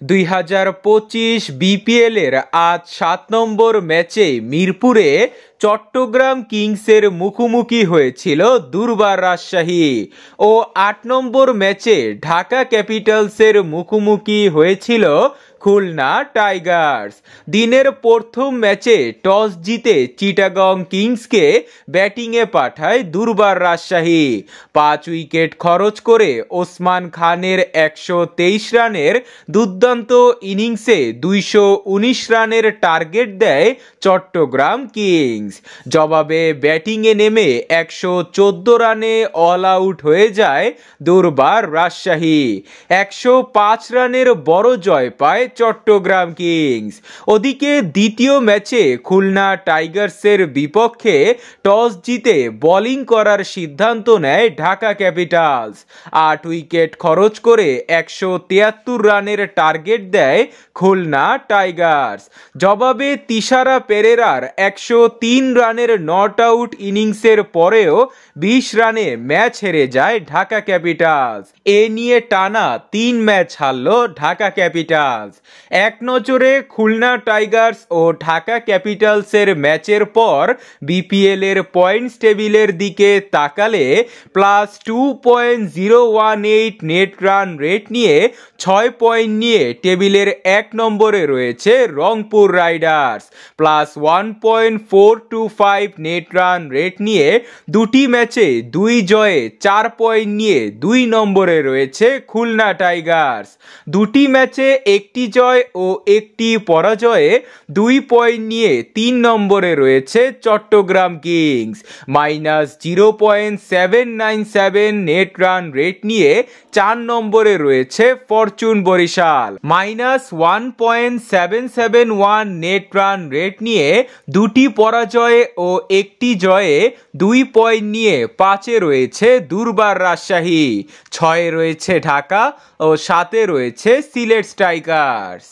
2025 বিপিএলের আজ 7 নম্বর ম্যাচে মিরপুরে চট্টগ্রাম কিংসের মুখোমুখি হয়েছিল দুর্বার রাজশাহী ও 8 নম্বর ম্যাচে ঢাকা ক্যাপিটালসের মুখোমুখি হয়েছিল খুলনা টাইগার্স। দিনের প্রথম ম্যাচে টস জিতে চিটাগং কিংসকে ব্যাটিংয়ে পাঠায় দুর্বার রাজশাহী। 5 উইকেট খরচ করে ওসমান খানের 123 রানের দুর্দান্ত ইনিংসে 219 রানের টার্গেট দেয় চট্টগ্রাম কিংস। জবাবে ব্যাটিংয়ে নেমে 114 রানে অল আউট হয়ে যায় দুর্বার রাজশাহী। 105 রানের বড় জয় পায় চট্টগ্রাম কিংস। ওদিকে দ্বিতীয় ম্যাচে খুলনা টাইগার্সের বিপক্ষে টস জিতে বোলিং করার সিদ্ধান্ত নেয় ঢাকা ক্যাপিটালস। 8 উইকেট খরচ করে 173 রানের টার্গেট দেয় খুলনা টাইগার্স। জবাবে তিশারা পেরেরার 103 রানের নট আউট ইনিংসের পরেও 20 রানে ম্যাচ হেরে যায় ঢাকা ক্যাপিটালস। এ নিয়ে টানা 3 ম্যাচ হারল ঢাকা ক্যাপিটালস। এক নজরে খুলনা টাইগার্স ও ঢাকা ক্যাপিটালসের ম্যাচের পর বিপিএল এর পয়েন্টস টেবিলের দিকে তাকালে +2.018 নেট রান রেট নিয়ে 6 পয়েন্ট নিয়ে টেবিলের 1 নম্বরে রয়েছে Rangpur Riders. +1.425 net run rate নিয়ে দুটি ম্যাচে 2 জয়ে 4 পয়েন্ট নিয়ে 2 নম্বরে রয়েছে খুলনা টাইগার্স। দুটি ম্যাচে একটি জয় ও একটি পরাজয়ে 2 পয়েন্ট নিয়ে 3 নম্বরে রয়েছে Chattogram Kings. -0.797 net run rate নিয়ে 4 নম্বরে রয়েছে Fortune Barishal. -1.771 net run rate নিয়ে দুটি পরাজয়ে ও একটি জয়ে 2 পয়েন্ট নিয়ে 5-এ রয়েছে দুর্বার রাজশাহী। 6-এ রয়েছে ঢাকা ও 7-এ রয়েছে সিলেট স্ট্রাইকার্স।